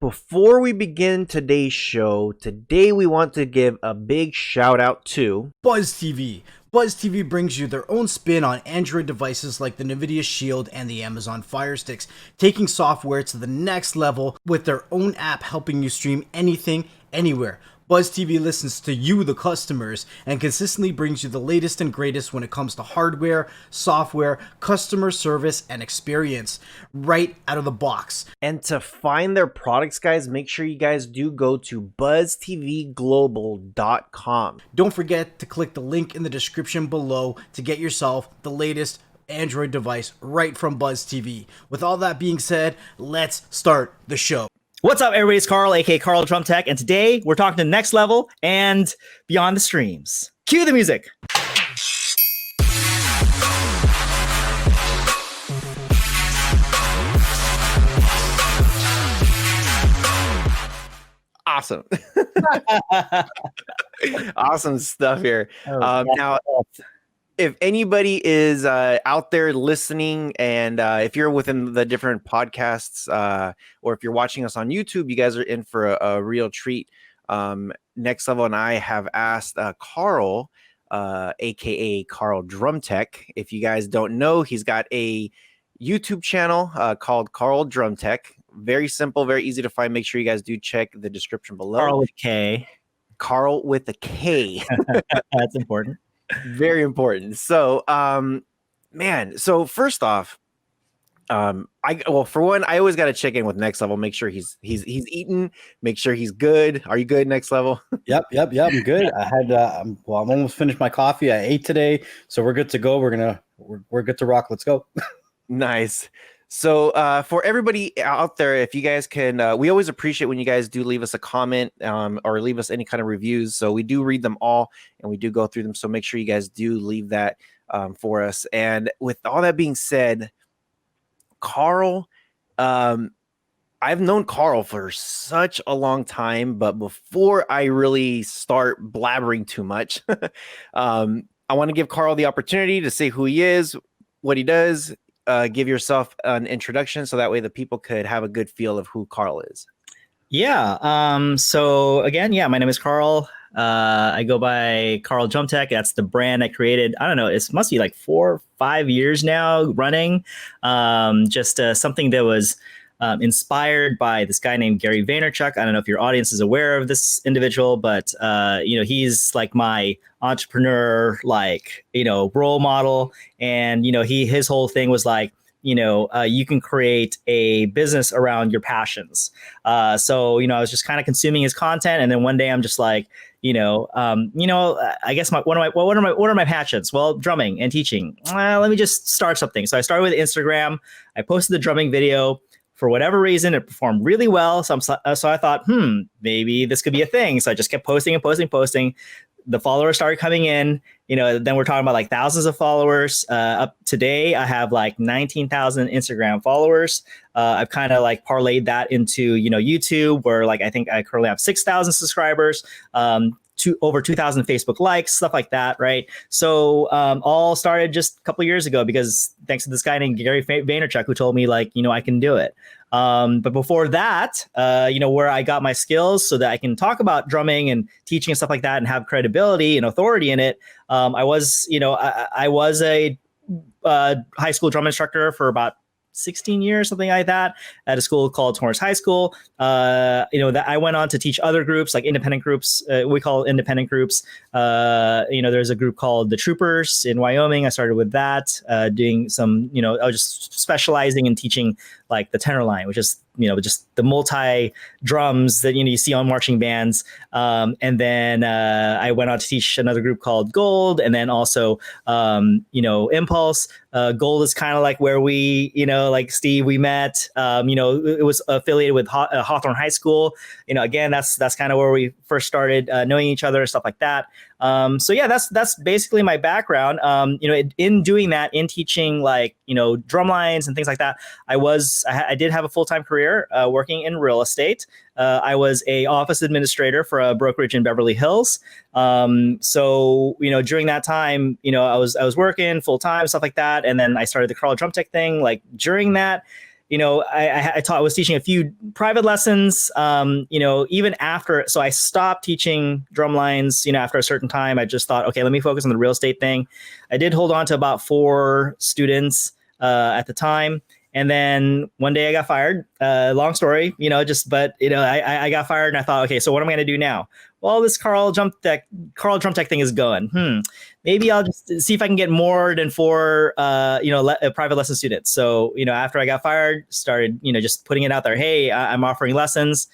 Before we begin today's show, today we want to give a big shout out to Buzz TV. Buzz TV brings you their own spin on Android devices like the Nvidia Shield and the Amazon Fire Sticks, taking software to the next level with their own app helping you stream anything, anywhere. Buzz TV listens to you, the customers, and consistently brings you the latest and greatest when it comes to hardware, software, customer service, and experience right out of the box. And to find their products, guys, make sure you guys do go to buzztvglobal.com. Don't forget to click the link in the description below to get yourself the latest Android device right from Buzz TV. With all that being said, let's start the show. What's up, everybody? It's Karl, aka Karldrumtech, and today we're talking to Next Level and Beyond the Streams. Cue the music. Awesome. Awesome stuff here. Now, if anybody is out there listening, and if you're within the different podcasts, or if you're watching us on YouTube, you guys are in for a real treat. Next Level and I have asked Karl, aka Karldrumtech. If you guys don't know, he's got a YouTube channel called Karldrumtech. Very simple, very easy to find. Make sure you guys do check the description below. Karl with K. Karl with a K. That's important. Very important. So, man. So first off, for one, I always got to check in with Next Level. Make sure he's eating. Make sure he's good. Are you good, Next Level? Yep. I'm good. I had I'm almost finished my coffee. I ate today, so we're good to go. We're good to rock. Let's go. Nice. So for everybody out there, if you guys can, we always appreciate when you guys do leave us a comment or leave us any kind of reviews. So we do read them all and we do go through them. So make sure you guys do leave that for us. And with all that being said, Karl, I've known Karl for such a long time, but before I really start blabbering too much, I want to give Karl the opportunity to say who he is, what he does. Give yourself an introduction so that way the people could have a good feel of who Karl is. Yeah. So again, my name is Karl. I go by Karldrumtech. That's the brand I created. I don't know. It must be like 4 or 5 years now running. Just something that was inspired by this guy named Gary Vaynerchuk. I don't know if your audience is aware of this individual, but he's like my entrepreneur, role model. And his whole thing was like, you can create a business around your passions. So I was just kind of consuming his content, and then one day I'm just like, I guess what are my passions? Well, drumming and teaching. Let me just start something. So I started with Instagram. I posted the drumming video. For whatever reason, it performed really well. So I thought, maybe this could be a thing. So I just kept posting and posting. The followers started coming in. Then we're talking about like thousands of followers. Up today, I have like 19,000 Instagram followers. I've kind of like parlayed that into YouTube, where like I think I currently have 6,000 subscribers. Over 2,000 Facebook likes, stuff like that, right? So all started just a couple of years ago because thanks to this guy named Gary Vaynerchuk who told me I can do it. But before that, where I got my skills so that I can talk about drumming and teaching and stuff like that and have credibility and authority in it. I was a high school drum instructor for about 16 years, something like that, at a school called Torrance High School. That I went on to teach other groups, like independent groups. We call independent groups. There's a group called the Troopers in Wyoming. I started with that, doing some, I was just specializing in teaching like the tenor line, which is, just the multi drums that, you see on marching bands. And then I went on to teach another group called Gold, and then also, Impulse. Gold is kind of like where we, like Steve, we met. It was affiliated with Hawthorne High School. Again, that's kind of where we first started knowing each other and stuff like that. That's basically my background. In doing that, in teaching drum lines and things like that, I did have a full-time career working in real estate. I was a office administrator for a brokerage in Beverly Hills. During that time, I was working full time, stuff like that. And then I started the Karldrumtech thing. Like during that, I was teaching a few private lessons, even after, so I stopped teaching drum lines, after a certain time. I just thought, okay, let me focus on the real estate thing. I did hold on to about 4 students at the time. And then one day I got fired. Long story, I got fired and I thought, okay, so what am I going to do now? Well, this Karldrumtech thing is going. Maybe I'll just see if I can get more than 4, private lesson students. So, after I got fired, started, just putting it out there. Hey, I'm offering lessons,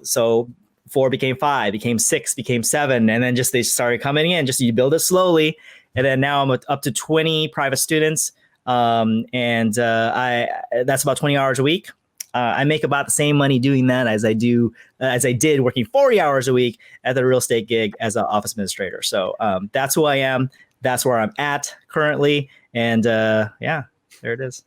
so 4 became 5, became 6, became 7. And then just, they started coming in, just you build it slowly. And then now I'm up to 20 private students. That's about 20 hours a week. I make about the same money doing that as I did working 40 hours a week at the real estate gig as an office administrator. So that's who I am. That's where I'm at currently. And there it is.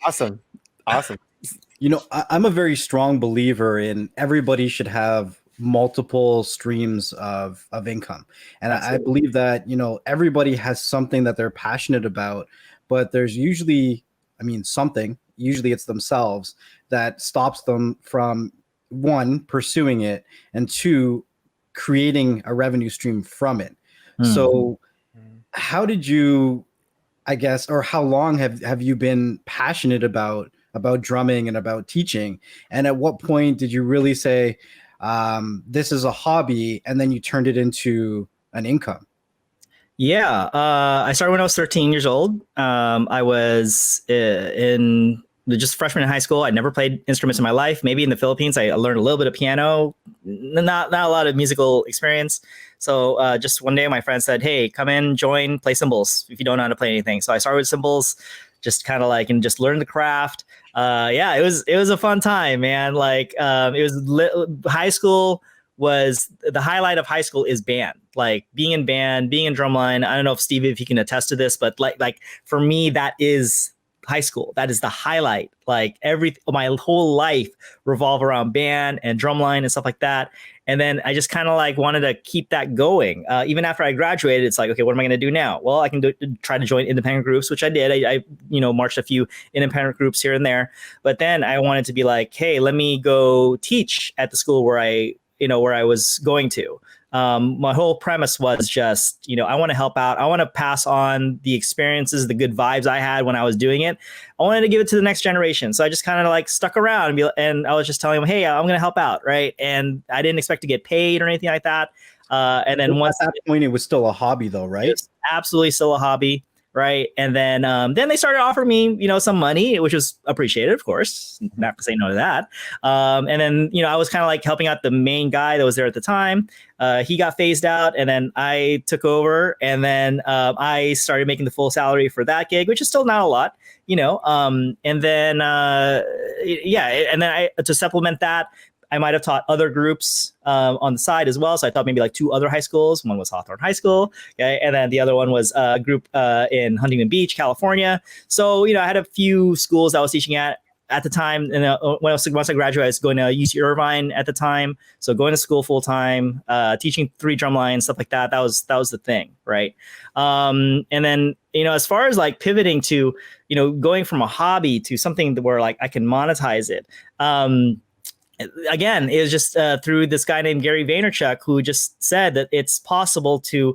Awesome. I'm a very strong believer in everybody should have multiple streams of income. And I believe that, everybody has something that they're passionate about, but there's usually it's themselves that stops them from 1, pursuing it, and 2, creating a revenue stream from it. So how did you, or how long have you been passionate about drumming and about teaching? And at what point did you really say, this is a hobby, and then you turned it into an income? Yeah, I started when I was 13 years old. I was in just freshman in high school. I never played instruments in my life. Maybe in the Philippines, I learned a little bit of piano, not a lot of musical experience. So just one day my friend said, hey, come in, join, play cymbals if you don't know how to play anything. So I started with cymbals, just kind of and just learn the craft. It was a fun time, man. High school was the highlight of high school is band, being in band, being in drumline. I don't know if you can attest to this, but for me, that is high school. That is the highlight. My whole life revolved around band and drumline and stuff like that. And then I just kind of wanted to keep that going. Even after I graduated, it's okay, what am I going to do now? Well, I can try to join independent groups, which I did. I marched a few independent groups here and there. But then I wanted to be hey, let me go teach at the school where I was going to. My whole premise was just, I want to help out. I want to pass on the experiences, the good vibes I had when I was doing it. I wanted to give it to the next generation. So I just kind of stuck around and I was just telling them, hey, I'm going to help out. Right. And I didn't expect to get paid or anything like that. And then once at that point, it was still a hobby though, right? It's absolutely still a hobby. Right. And then they started offering me, some money, which was appreciated, of course, not to say no to that. And then, I was kind of helping out the main guy that was there at the time. He got phased out and then I took over and then I started making the full salary for that gig, which is still not a lot, and then, and then to supplement that, I might have taught other groups on the side as well. So I taught maybe 2 other high schools. One was Hawthorne High School. Okay. And then the other one was a group in Huntington Beach, California. So, I had a few schools I was teaching at the time. And once I graduated, I was going to UC Irvine at the time. So going to school full time, teaching 3 drum lines, stuff like that. That was the thing. Right. And then, as far as pivoting to, going from a hobby to something where I can monetize it. Again, it was just through this guy named Gary Vaynerchuk, who just said that it's possible to,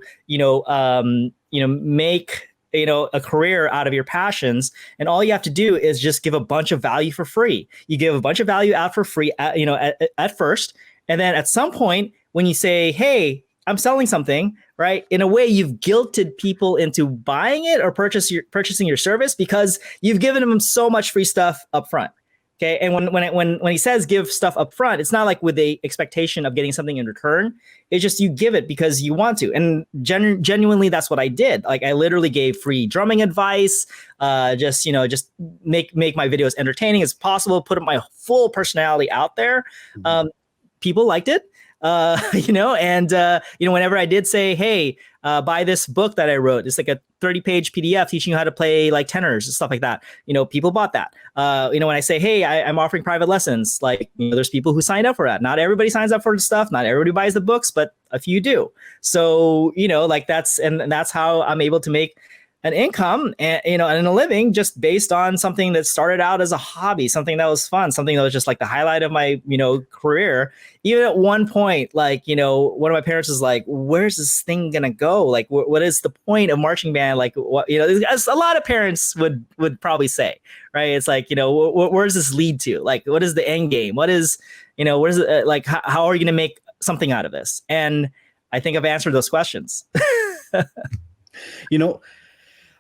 make, a career out of your passions. And all you have to do is just give a bunch of value for free. You give a bunch of value out for free, at first. And then at some point when you say, hey, I'm selling something, right? In a way, you've guilted people into buying it or purchasing your service because you've given them so much free stuff up front. Okay. And when he says give stuff up front, it's not with the expectation of getting something in return. It's just you give it because you want to. And genuinely, that's what I did. I literally gave free drumming advice, just make my videos entertaining as possible, put my full personality out there. People liked it. Whenever I did say, hey, buy this book that I wrote, it's a 30-page PDF teaching you how to play tenors and stuff like that. People bought that. When I say, hey, I'm offering private lessons, there's people who signed up for that. Not everybody signs up for the stuff. Not everybody buys the books, but a few do. So, that's how I'm able to make an income and and a living just based on something that started out as a hobby, something that was fun, something that was just like the highlight of my career. Even at one point, like one of my parents was like, where's this thing gonna go? Like what is the point of marching band? Like what as a lot of parents would probably say, right? It's like where does this lead to? Like what is the end game? What is what is it like, how are you gonna make something out of this? And I think I've answered those questions.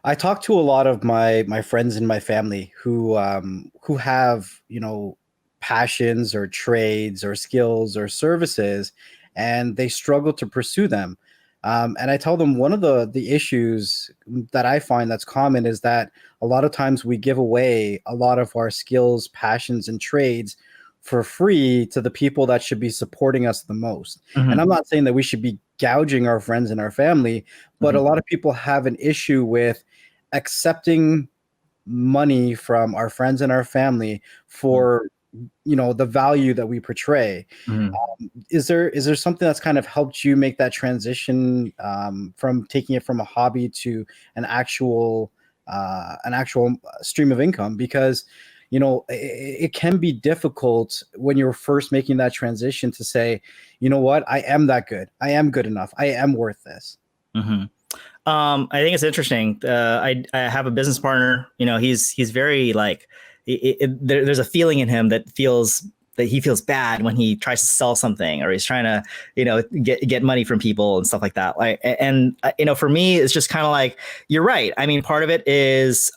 I talk to a lot of my friends and my family who have passions or trades or skills or services, and they struggle to pursue them. And I tell them one of the issues that I find that's common is that a lot of times we give away a lot of our skills, passions, and trades for free to the people that should be supporting us the most. And I'm not saying that we should be gouging our friends and our family, but a lot of people have an issue with accepting money from our friends and our family for the value that we portray. Is there something that's kind of helped you make that transition from taking it from a hobby to an actual stream of income? Because it can be difficult when you're first making that transition to say, what, I am that good, I am good enough, I am worth this. I think it's interesting. I have a business partner. He's very like there's a feeling in him that he feels bad when he tries to sell something or he's trying to get money from people and stuff like that. Like, and for me, it's just kind of like, you're right. I mean, part of it is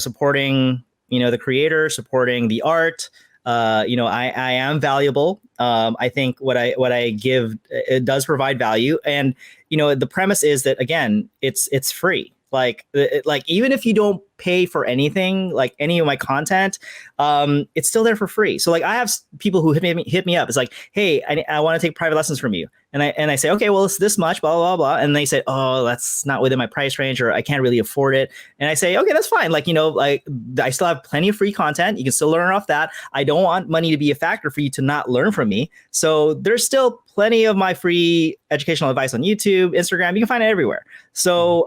supporting the creator, supporting the art. I am valuable. I think what I give, it does provide value. And, the premise is that, again, it's free. Like even if you don't pay for anything, like any of my content, it's still there for free. So like I have people who hit me up. It's like, hey, I want to take private lessons from you. And I say, okay, well, it's this much, blah, blah, blah. And they say, oh, that's not within my price range, or I can't really afford it. And I say, okay, that's fine. Like, like I still have plenty of free content. You can still learn off that. I don't want money to be a factor for you to not learn from me. So there's still plenty of my free educational advice on YouTube, Instagram. You can find it everywhere. So,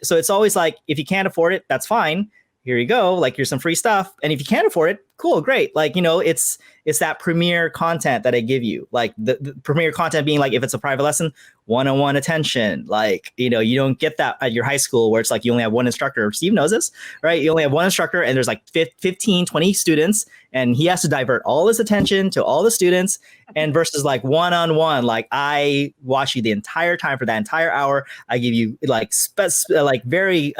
so it's always like, if you can't afford it, that's fine. Here you go. Like, here's some free stuff. And if you can't afford it, cool, great. Like, it's that premier content that I give you. Like the premier content being like, if it's a private lesson, one-on-one attention. Like, you don't get that at your high school where it's like you only have one instructor. Steve knows this, right? You only have one instructor and there's like 15, 20 students, and he has to divert all his attention to all the students. And versus like one-on-one, like I watch you the entire time for that entire hour. I give you like very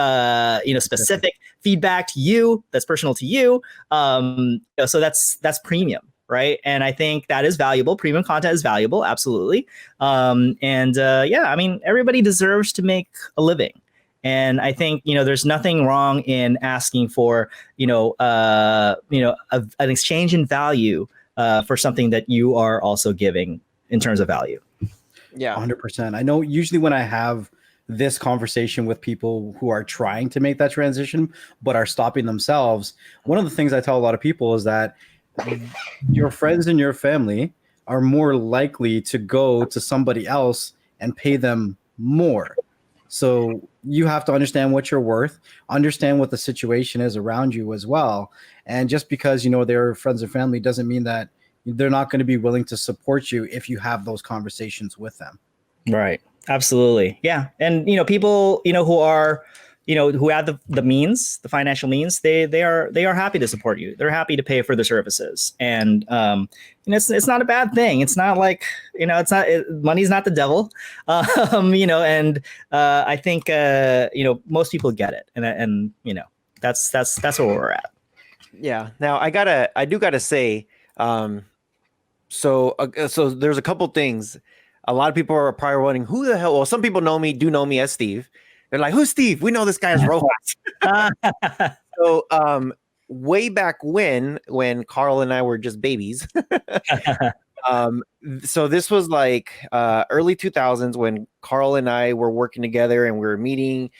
specific feedback to you that's personal to you. So that's premium, right? And I think that is valuable. Premium content is valuable, absolutely. I mean, everybody deserves to make a living. And I think, there's nothing wrong in asking for, an exchange in value for something that you are also giving in terms of value. Yeah, 100%. I know usually when I have this conversation with people who are trying to make that transition but are stopping themselves, one of the things I tell a lot of people is that your friends and your family are more likely to go to somebody else and pay them more. So you have to understand what you're worth, understand what the situation is around you as well. And just because, they're friends and family doesn't mean that they're not going to be willing to support you if you have those conversations with them. Right. Absolutely. Yeah. And, people, who are, who have the means, the financial means, they are happy to support you. They're happy to pay for the services. And, it's not a bad thing. It's not like, money's not the devil. And I think, most people get it. And that's where we're at. Yeah. Now I do gotta say, so there's a couple things. A lot of people are probably wondering who the hell. Well, some people do know me as Steve. They're like, "Who's Steve? We know this guy as Rohas." So, way back when Karl and I were just babies. So this was like early 2000s when Karl and I were working together and we were meeting.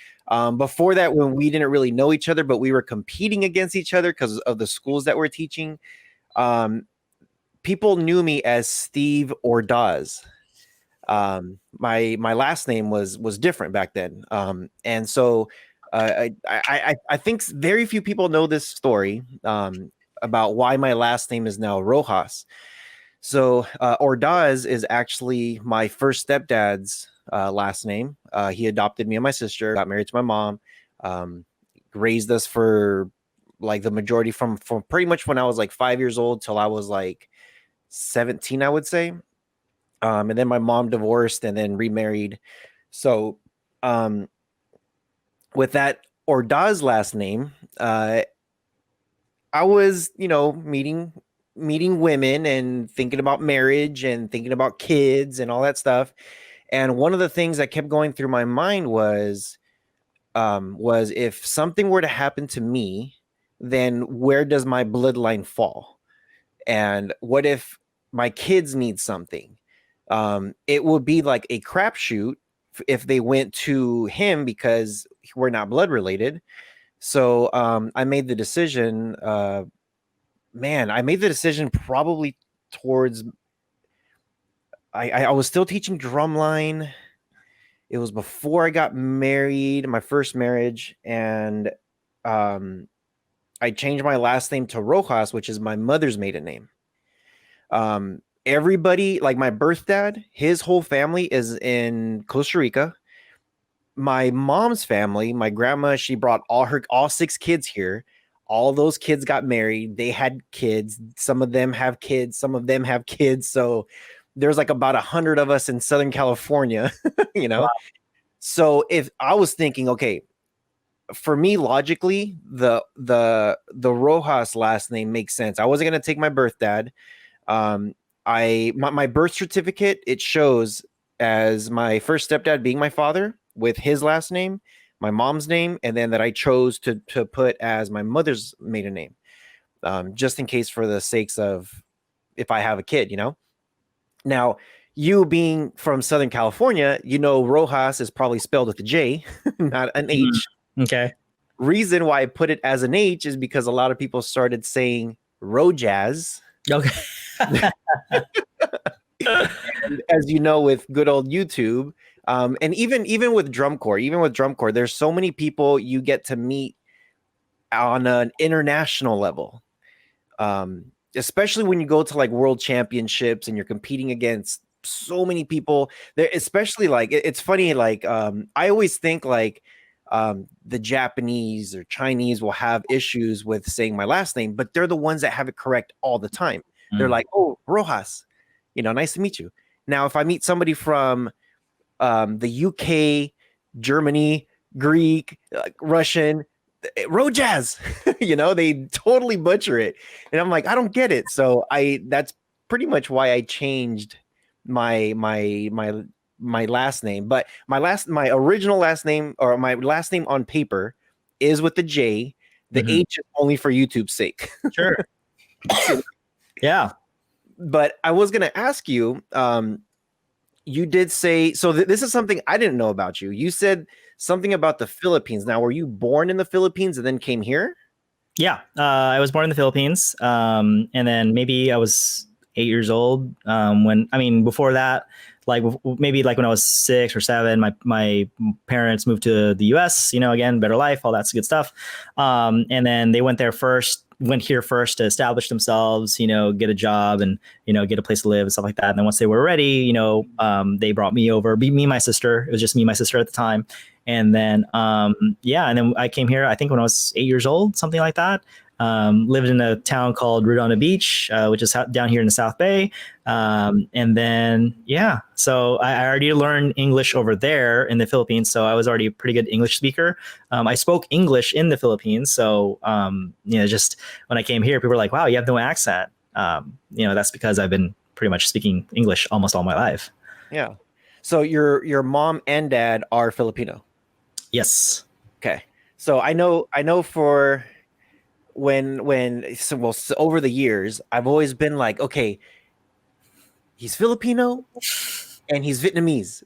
Before that, when we didn't really know each other, but we were competing against each other because of the schools that we're teaching. People knew me as Steve or Dawes. My last name was different back then. And so I think very few people know this story about why my last name is now Rohas. So Ordaz is actually my first stepdad's last name. He adopted me and my sister, got married to my mom, raised us for like the majority from pretty much when I was like 5 years old till I was like 17, I would say. And then my mom divorced and then remarried. So with that Ordaz last name, I was, meeting women and thinking about marriage and thinking about kids and all that stuff. And one of the things that kept going through my mind was if something were to happen to me, then where does my bloodline fall? And what if my kids need something? It would be like a crapshoot if they went to him because we're not blood related. So I made the decision. I made the decision probably towards. I was still teaching drumline. It was before I got married, my first marriage, and I changed my last name to Rojas, which is my mother's maiden name. Everybody, like my birth dad, his whole family is in Costa Rica. My mom's family, my grandma, she brought all 6 kids here. All those kids got married. They had kids. Some of them have kids. Some of them have kids. So there's like about 100 of us in Southern California, Wow. So if I was thinking, okay, for me, logically, the Rojas last name makes sense. I wasn't going to take my birth dad. My birth certificate, it shows as my first stepdad being my father with his last name, my mom's name, and then that I chose to put as my mother's maiden name, just in case for the sakes of if I have a kid, Now, you being from Southern California, Rojas is probably spelled with a J, not an H. Okay. Reason why I put it as an H is because a lot of people started saying Rojaz. Okay. And as you know, with good old YouTube, and even with drumcorp, there's so many people you get to meet on an international level, especially when you go to like world championships and you're competing against so many people there. Especially like it's funny, like I always think like the Japanese or Chinese will have issues with saying my last name, but they're the ones that have it correct all the time. They're like, oh, Rojas, nice to meet you. Now, if I meet somebody from the UK, Germany, Greek, Russian, Rojaz, they totally butcher it. And I'm like, I don't get it. So that's pretty much why I changed my last name. But my original last name, or my last name on paper, is with the J. The H is only for YouTube's sake. Sure. Yeah. But I was going to ask you, you did say, so this is something I didn't know about you. You said something about the Philippines. Now, were you born in the Philippines and then came here? Yeah. I was born in the Philippines. And then maybe I was 8 years old. Before that, like maybe like when I was 6 or 7, my parents moved to the US, again, better life, all that's good stuff. And then they went here first to establish themselves, get a job and, get a place to live and stuff like that. And then once they were ready, they brought me over, me and my sister. It was just me and my sister at the time. And then, and then I came here, I think when I was 8 years old, something like that. Lived in a town called Redondo Beach, which is down here in the South Bay. And then, so I already learned English over there in the Philippines. So I was already a pretty good English speaker. I spoke English in the Philippines. So, just when I came here, people were like, wow, you have no accent. That's because I've been pretty much speaking English almost all my life. Yeah. So your mom and dad are Filipino? Yes. Okay. So I know for so over the years, I've always been like, okay, he's Filipino and he's Vietnamese.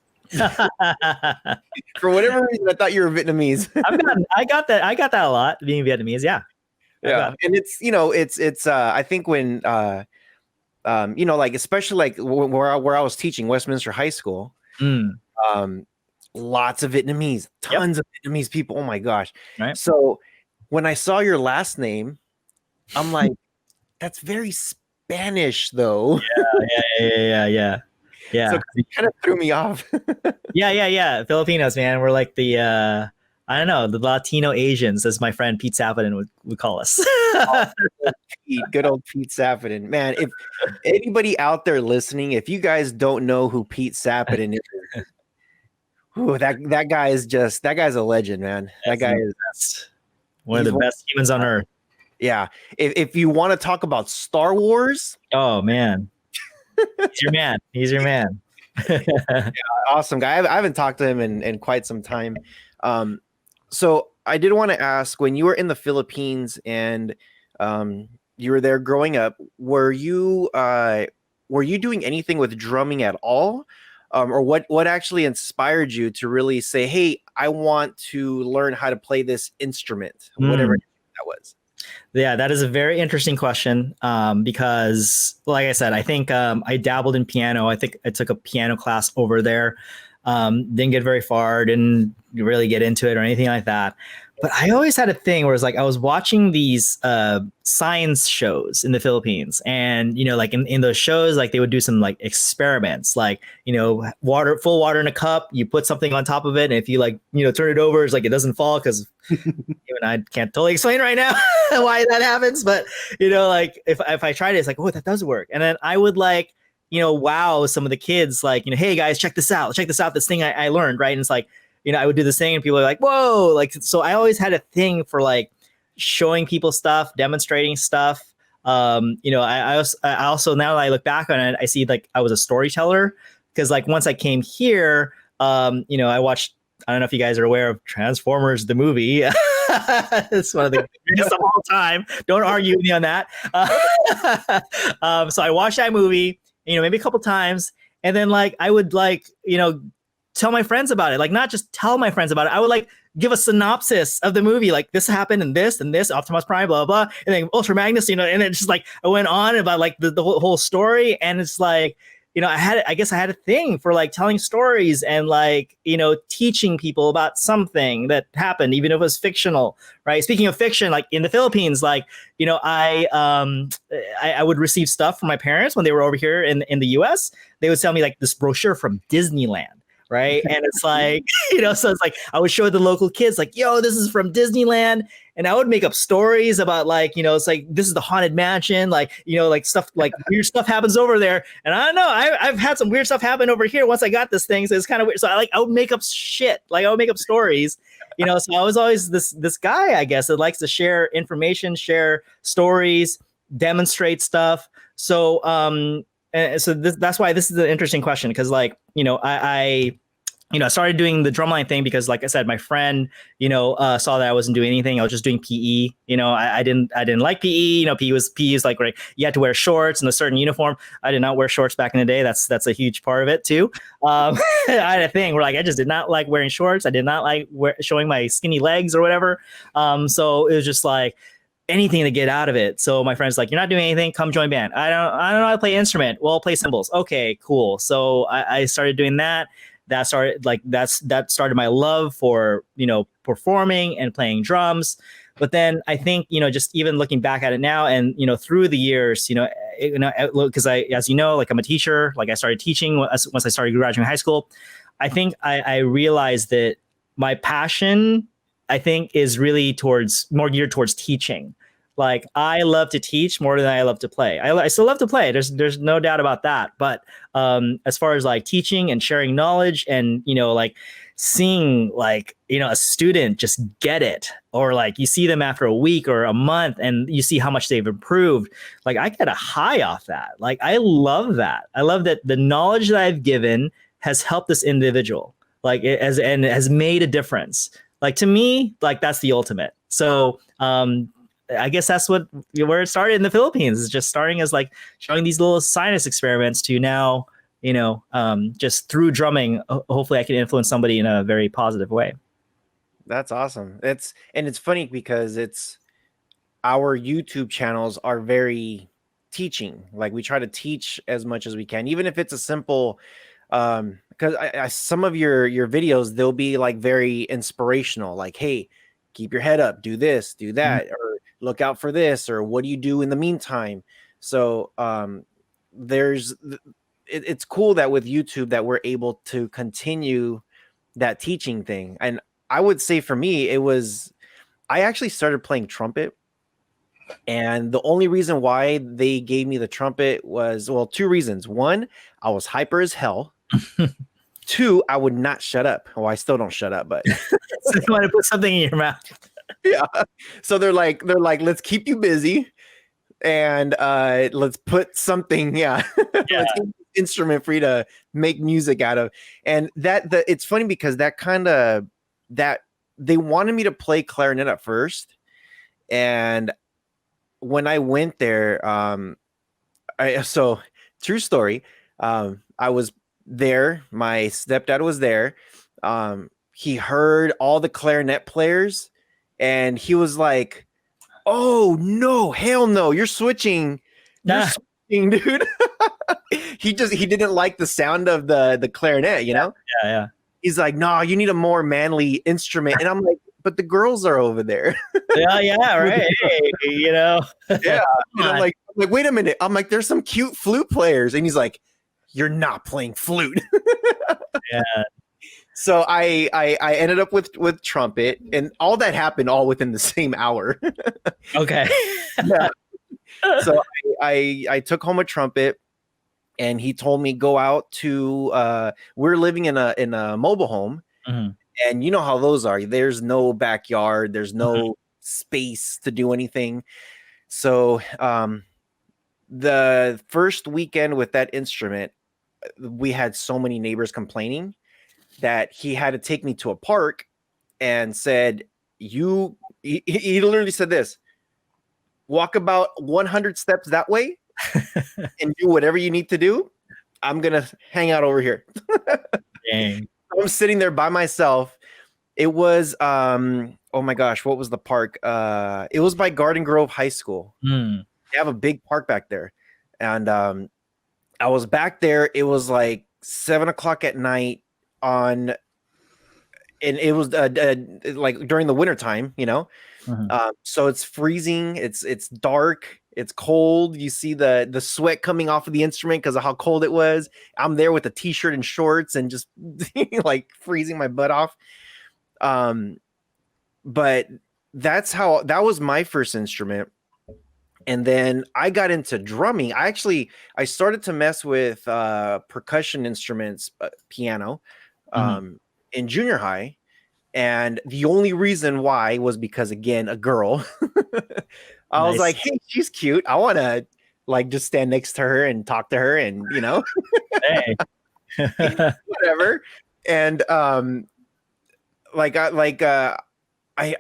For whatever reason, I thought you were Vietnamese. I got that a lot, being Vietnamese. Yeah. Yeah. And it's I think when like especially like where I was teaching, Westminster High School, lots of Vietnamese, Yep. tons of Vietnamese people. Oh my gosh. Right. So when I saw your last name, I'm like, that's very Spanish though. Yeah. So it kind of threw me off. Yeah. Filipinos, man. We're like the I don't know, the Latino Asians, as my friend Pete Sapadin would call us. Pete, good old Pete Sapadin. Man, if anybody out there listening, if you guys don't know who Pete Sapadin is, whew, that guy's a legend, man. That guy is best. One of the best humans on earth. Yeah. If you want to talk about Star Wars, oh man. He's your man. He's your man. yeah, awesome guy. I haven't talked to him in quite some time. So I did want to ask, when you were in the Philippines and you were there growing up, were you doing anything with drumming at all? Or what actually inspired you to really say, hey, I want to learn how to play this instrument, whatever that was? Yeah, that is a very interesting question, because, like I said, I think I dabbled in piano. I think I took a piano class over there. Didn't get very far, didn't really get into it or anything like that. But I always had a thing where it's like I was watching these science shows in the Philippines, and like in those shows, like they would do some like experiments, like full water in a cup, you put something on top of it, and if you turn it over, it's like it doesn't fall, because even I can't totally explain right now why that happens, but like if I tried it, it's like, oh, that does work, and then I would wow some of the kids, like hey guys, check this out, this thing I learned, right? And it's like, I would do this thing and people are like, whoa, like, so I always had a thing for like showing people stuff, demonstrating stuff. I also, now that I look back on it, I see like I was a storyteller, because like once I came here, I watched, I don't know if you guys are aware of Transformers, the movie. It's one of the greatest of all time. Don't argue with me on that. So I watched that movie, maybe a couple times. And then like, I would tell my friends about it, like not just tell my friends about it. I would like give a synopsis of the movie, like this happened and this, Optimus Prime, blah, blah, and then Ultra Magnus, and it's just like, I went on about like the whole story. And it's like, I guess I had a thing for like telling stories and like, teaching people about something that happened, even if it was fictional, right? Speaking of fiction, like in the Philippines, like, I would receive stuff from my parents when they were over here in the US. They would sell me like this brochure from Disneyland. Right. And it's like, so it's like I would show the local kids like, yo, this is from Disneyland. And I would make up stories about like, it's like, this is the haunted mansion, like, like stuff, like weird stuff happens over there. And I don't know, I've had some weird stuff happen over here once I got this thing. So it's kind of weird. So I would make up shit. Like I would make up stories, so I was always this guy, I guess, that likes to share information, share stories, demonstrate stuff. So, so that's why this is an interesting question. Because like, I started doing the drumline thing because, like I said, my friend, saw that I wasn't doing anything. I was just doing PE. I didn't like PE. PE is like, right, you had to wear shorts and a certain uniform. I did not wear shorts back in the day. That's a huge part of it too. I had a thing where like I just did not like wearing shorts. I did not like showing my skinny legs or whatever. So it was just like anything to get out of it. So my friend's like, you're not doing anything, come join band. I don't know how to play instrument. Well, play cymbals. Okay, cool. So I started doing that. That started my love for performing and playing drums. But then I think just even looking back at it now, and through the years, because as like I'm a teacher, like I started teaching once I started graduating high school. I think I realized that my passion, I think, is really more geared towards teaching. Like I love to teach more than I love to play. I still love to play. There's no doubt about that. But as far as like teaching and sharing knowledge and, like seeing like, a student just get it, or like you see them after a week or a month and you see how much they've improved. Like I get a high off that. Like I love that. I love that the knowledge that I've given has helped this individual, like and has made a difference. Like to me, like that's the ultimate. So, I guess that's where it started in the Philippines, is just starting as like showing these little sinus experiments to now, just through drumming, hopefully I can influence somebody in a very positive way. That's awesome. It's funny because our YouTube channels are very teaching. Like we try to teach as much as we can, even if it's a simple, because because I some of your videos, they'll be like very inspirational, like, hey, keep your head up, do this, do that, or look out for this, or what do you do in the meantime? So it's cool that with YouTube that we're able to continue that teaching thing. And I would say for me, I actually started playing trumpet. And the only reason why they gave me the trumpet was, well, two reasons. One, I was hyper as hell. Two, I would not shut up. Well, I still don't shut up, but So you want to put something in your mouth. yeah. So they're like, let's keep you busy and let's put something, let's get an instrument for you to make music out of. And it's funny because that they wanted me to play clarinet at first. And when I went there, so true story, I was there, my stepdad was there. He heard all the clarinet players and he was like, oh no, hell no, you're switching. You're switching, dude. He didn't like the sound of the clarinet, you know? Yeah. He's like, no, you need a more manly instrument. And I'm like, but the girls are over there. Yeah, right. Hey, you know. Yeah. And I'm like, wait a minute. I'm like, there's some cute flute players. And he's like, you're not playing flute. Yeah. So I ended up with trumpet, and all that happened all within the same hour. Okay. Yeah. So I took home a trumpet, and he told me go out to we're living in a mobile home, and you know how those are. There's no backyard, there's no space to do anything. So the first weekend with that instrument, we had so many neighbors complaining that he had to take me to a park and said, he literally said this, walk about 100 steps that way and do whatever you need to do. I'm going to hang out over here. Dang. I'm sitting there by myself. It was, oh my gosh, what was the park? It was by Garden Grove High School. They have a big park back there. And I was back there. It was like 7:00 at night and it was like during the winter time, you know? So it's freezing. It's dark. It's cold. You see the sweat coming off of the instrument because of how cold it was. I'm there with a t-shirt and shorts and just like freezing my butt off. But that was my first instrument. And then I got into drumming. I started to mess with percussion instruments, piano, in junior high. And the only reason why was because, again, a girl. I was like, hey, she's cute. I want to like just stand next to her and talk to her and, you know, Hey. whatever. And I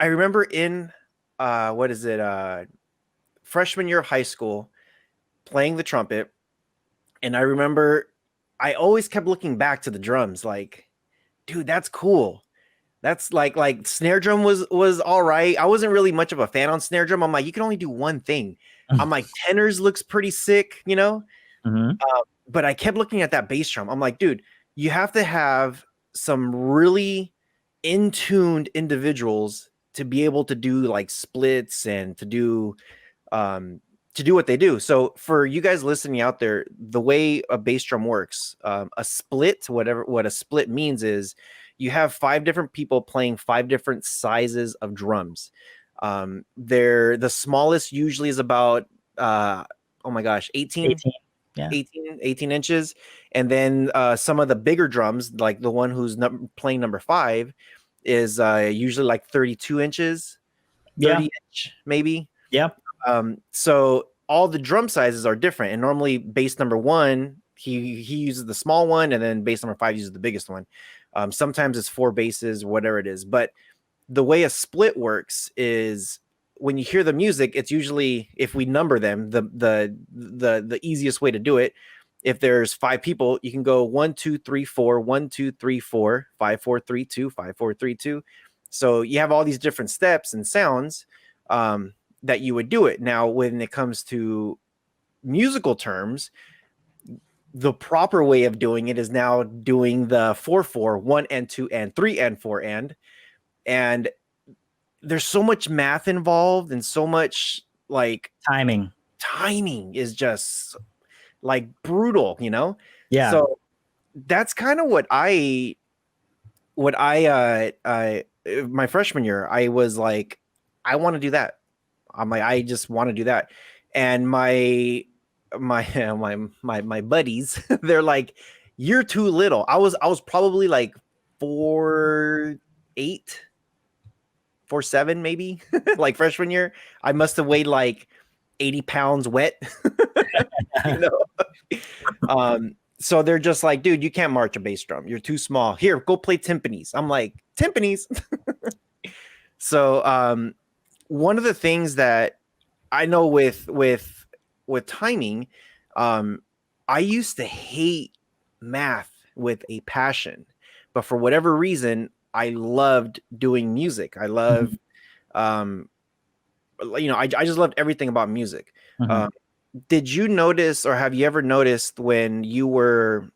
remember in freshman year of high school playing the trumpet. And I remember I always kept looking back to the drums like, dude, that's cool. That's like snare drum was all right. I wasn't really much of a fan on snare drum. I'm like, you can only do one thing. I'm like, tenors looks pretty sick, you know? But I kept looking at that bass drum. I'm like, dude, you have to have some really in-tuned individuals to be able to do like splits and to do what they do. So for you guys listening out there, the way a bass drum works, a split, what a split means is you have 5 different people playing 5 different sizes of drums. The smallest usually is about 18 inches. And then some of the bigger drums, like the one who's playing number 5 is usually like 32 inches, 30 inch maybe. Yeah. So all the drum sizes are different, and normally bass number 1, he uses the small one, and then bass number 5 uses the biggest one. Sometimes it's 4 basses, whatever it is. But the way a split works is when you hear the music, it's usually, if we number them, the easiest way to do it, if there's 5 people, you can go 1, 2, 3, 4, 1, 2, 3, 4, 5, 4, 3, 2, 5, 4, 3, 2. So you have all these different steps and sounds that you would do it. Now, when it comes to musical terms, the proper way of doing it is now doing the 4/4, 1 and 2 and 3 and 4 and there's so much math involved and so much like Timing. timing is just like brutal, you know? Yeah. So that's kind of what I my freshman year, I was like, I want to do that. I'm like, I just want to do that. And my buddies, they're like, you're too little. I was probably like 4'8", 4'7", maybe like freshman year. I must have weighed like 80 pounds wet. You know? So they're just like, dude, you can't march a bass drum. You're too small. Here, go play timpanis. I'm like, timpanis. So one of the things that I know with timing, I used to hate math with a passion, but for whatever reason, I loved doing music. I love, you know, I just loved everything about music. Did you notice, or have you ever noticed when you were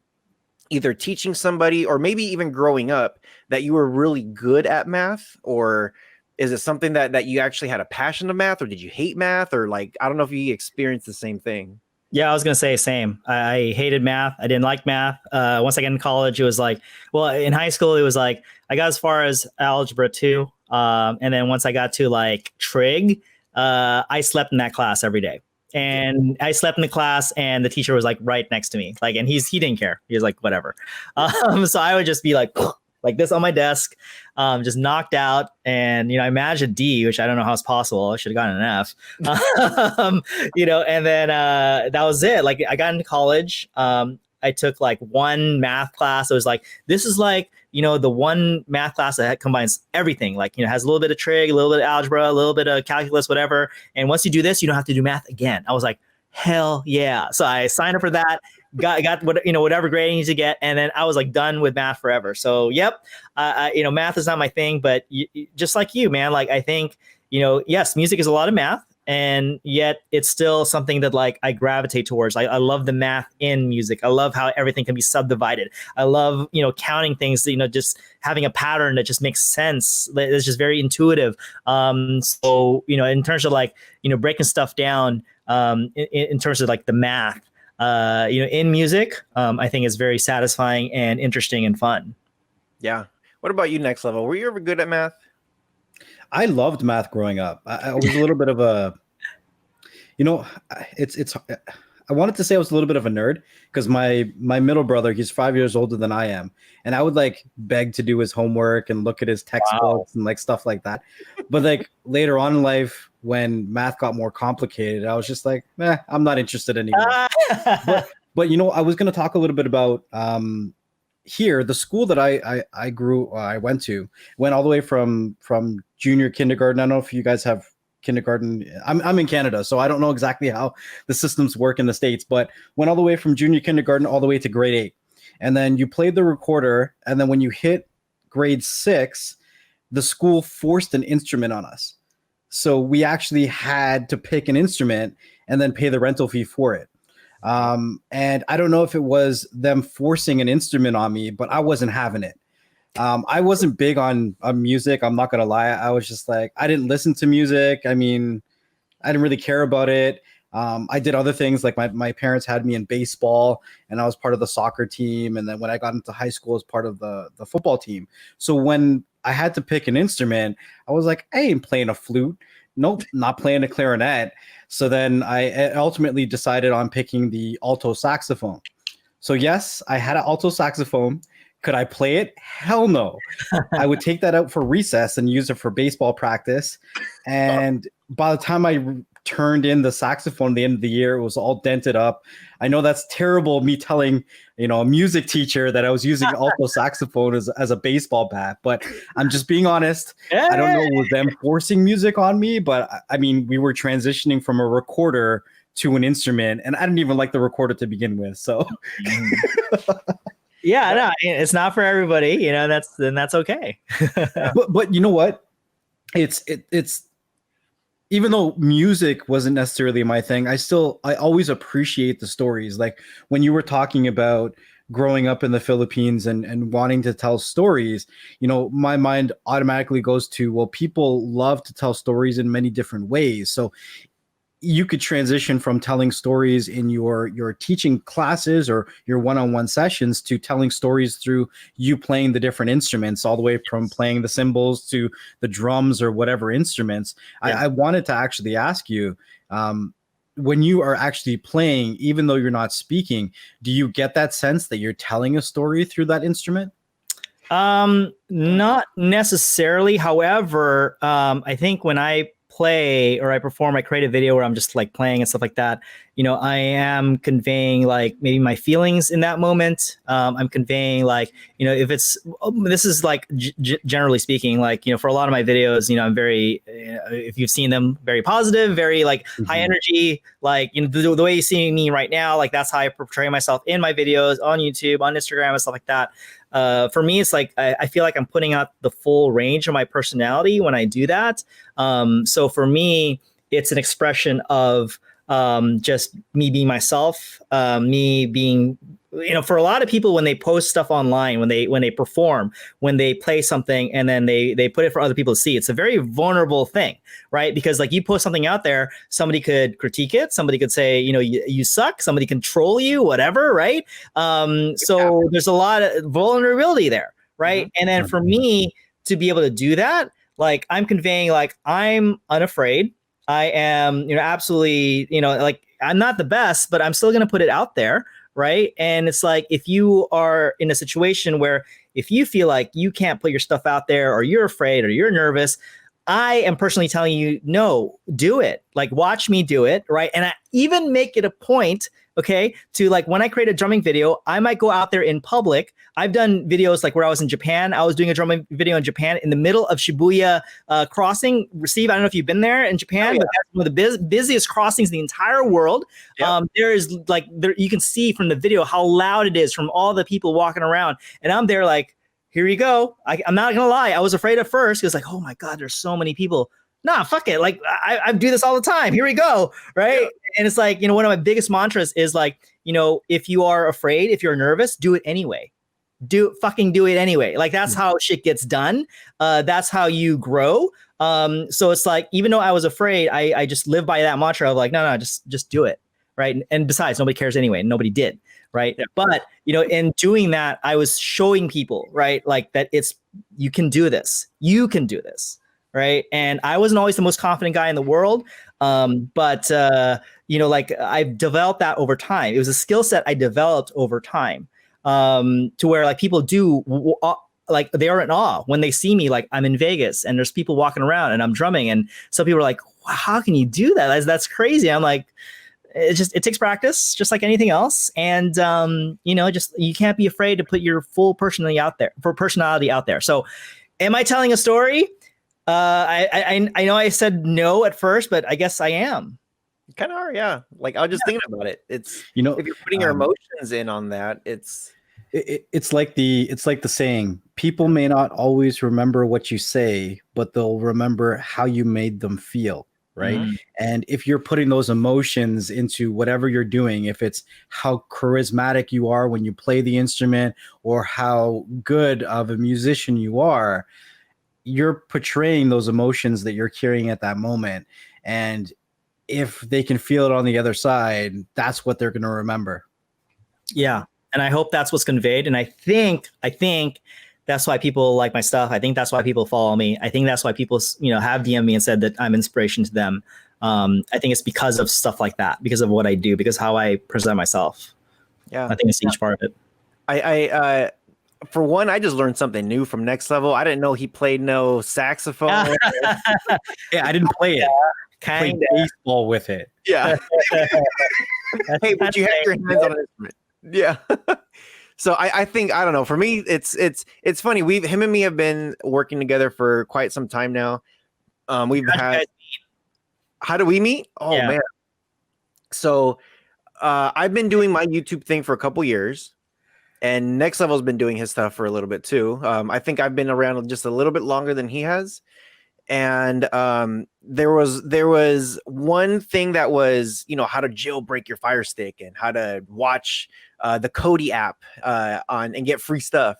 either teaching somebody or maybe even growing up that you were really good at math? Or is it something that you actually had a passion of math, or did you hate math? Or like, I don't know if you experienced the same thing. Yeah, I was going to say same. I hated math. I didn't like math. Once I got in college, it was like, well, in high school, it was like, I got as far as algebra 2. And then once I got to like trig, I slept in that class every day. And I slept in the class and the teacher was like right next to me. Like, and he didn't care. He was like, whatever. So I would just be like this on my desk, just knocked out. And, you know, I managed a D, which I don't know how it's possible. I should have gotten an F, you know, and then that was it. Like I got into college. I took like one math class. It was like, this is like, you know, the one math class that combines everything, like, you know, has a little bit of trig, a little bit of algebra, a little bit of calculus, whatever. And once you do this, you don't have to do math again. I was like, hell yeah. So I signed up for that, got what, you know, whatever grade I need to get. And then I was like done with math forever. So, yep. You know, math is not my thing, but just like you, man, like, I think, you know, yes, music is a lot of math. And yet it's still something that like I gravitate towards. I love the math in music. I love how everything can be subdivided. I love, you know, counting things, you know, just having a pattern that just makes sense. It's just very intuitive. So, you know, in terms of like, you know, breaking stuff down, in terms of like the math, you know, in music, I think is very satisfying and interesting and fun. Yeah. What about you, Next Level? Were you ever good at math? I loved math growing up. I was a little bit of a, you know, it's. I wanted to say I was a little bit of a nerd because my middle brother, he's 5 years older than I am, and I would like beg to do his homework and look at his textbooks and like stuff like that. But like later on in life, when math got more complicated, I was just like, I'm not interested anymore. But you know, I was going to talk a little bit about here, the school that I went to, went all the way from junior kindergarten. I don't know if you guys have kindergarten. I'm in Canada, so I don't know exactly how the systems work in the States, but went all the way from junior kindergarten all the way to grade 8. And then you played the recorder, and then when you hit grade 6, the school forced an instrument on us. So we actually had to pick an instrument and then pay the rental fee for it. And I don't know if it was them forcing an instrument on me, but I wasn't having it. I wasn't big on music. I'm not going to lie. I was just like, I didn't listen to music. I mean, I didn't really care about it. I did other things, like my parents had me in baseball and I was part of the soccer team. And then when I got into high school, I was part of the football team. So when I had to pick an instrument, I was like, I ain't playing a flute. Nope, not playing a clarinet. So then I ultimately decided on picking the alto saxophone. So yes, I had an alto saxophone. Could I play it? Hell no. I would take that out for recess and use it for baseball practice. And by the time I turned in the saxophone at the end of the year, it was all dented up. I know that's terrible, me telling, you know, a music teacher that I was using alto saxophone as a baseball bat, but I'm just being honest. I don't know, it was them forcing music on me, but I mean, we were transitioning from a recorder to an instrument, and I didn't even like the recorder to begin with. So yeah, no, it's not for everybody, you know, that's okay. but you know what? It's even though music wasn't necessarily my thing, I always appreciate the stories. Like when you were talking about growing up in the Philippines and wanting to tell stories, you know, my mind automatically goes to, well, people love to tell stories in many different ways. So you could transition from telling stories in your teaching classes or your one-on-one sessions to telling stories through you playing the different instruments, all the way from playing the cymbals to the drums or whatever instruments. Yeah. I wanted to actually ask you, when you are actually playing, even though you're not speaking, do you get that sense that you're telling a story through that instrument? Not necessarily. However, I think when I play or I perform, I create a video where I'm just like playing and stuff like that. You know, I am conveying like maybe my feelings in that moment. I'm conveying like, you know, if it's, this is like generally speaking, like, you know, for a lot of my videos, you know, I'm very, if you've seen them, very positive, very like high energy, like, you know, the way you see me right now, like that's how I portray myself in my videos on YouTube, on Instagram and stuff like that. For me, it's like I feel like I'm putting out the full range of my personality when I do that. So for me, it's an expression of just me being myself, me being, you know, for a lot of people when they post stuff online, when they perform, when they play something and then they put it for other people to see, it's a very vulnerable thing, right? Because like you post something out there, somebody could critique it, somebody could say, you know, you suck, somebody can troll you, whatever, right? So there's a lot of vulnerability there, right? And then for me to be able to do that, like I'm conveying like I'm unafraid. I am, you know, absolutely, you know, like I'm not the best, but I'm still going to put it out there. Right. And it's like, if you are in a situation where if you feel like you can't put your stuff out there or you're afraid or you're nervous, I am personally telling you, no, do it. Like, watch me do it. Right. And I even make it a point, okay, to like when I create a drumming video, I might go out there in public. I've done videos like where I was in Japan. I was doing a drumming video in Japan in the middle of Shibuya crossing. Steve, I don't know if you've been there in Japan, but that's one of the busiest crossings in the entire world. There is like, you can see from the video how loud it is from all the people walking around. And I'm there like, here you go. I'm not going to lie. I was afraid at first because like, oh my God, there's so many people. Nah, fuck it. Like I do this all the time. Here we go. Right. Yeah. And it's like, you know, one of my biggest mantras is like, you know, if you are afraid, if you're nervous, do it anyway. Do it anyway. Like that's how shit gets done. That's how you grow. So it's like, even though I was afraid, I just live by that mantra of like, no, just do it. Right. And besides, nobody cares anyway. Nobody did. Right. Yeah. But, you know, in doing that, I was showing people, right, like that you can do this. You can do this. Right. And I wasn't always the most confident guy in the world. But you know, like I've developed that over time. It was a skill set I developed over time, to where like people do like they are in awe when they see me. Like I'm in Vegas and there's people walking around and I'm drumming. And some people are like, wow, how can you do that? That's crazy. I'm like, it takes practice just like anything else. And, you know, just, you can't be afraid to put your full personality out there. So am I telling a story? I know I said no at first, but I guess I am. You kind of are. Yeah. Like I was just thinking about it. It's, you know, if you're putting your emotions in on that, it's like the saying, people may not always remember what you say, but they'll remember how you made them feel. Right. Mm-hmm. And if you're putting those emotions into whatever you're doing, if it's how charismatic you are when you play the instrument or how good of a musician you are, you're portraying those emotions that you're carrying at that moment. And if they can feel it on the other side, that's what they're going to remember. Yeah. And I hope that's what's conveyed. And I think that's why people like my stuff. I think that's why people follow me. I think that's why people, you know, have DM'd me and said that I'm inspiration to them. I think it's because of stuff like that, because of what I do, because how I present myself. Yeah. I think it's each part of it. I for one, I just learned something new from Next Level. I didn't know he played no saxophone. Yeah, I didn't play it. I played baseball with it. Yeah. Hey, but you have your hands on an instrument. Yeah. So I think, I don't know, for me, it's funny. Him and me have been working together for quite some time now. How do we meet? Oh yeah. Man. So I've been doing my YouTube thing for a couple years, and Next Level's been doing his stuff for a little bit too. I think I've been around just a little bit longer than he has. and there was one thing that was, you know, how to jailbreak your Fire Stick and how to watch the Kodi app on and get free stuff.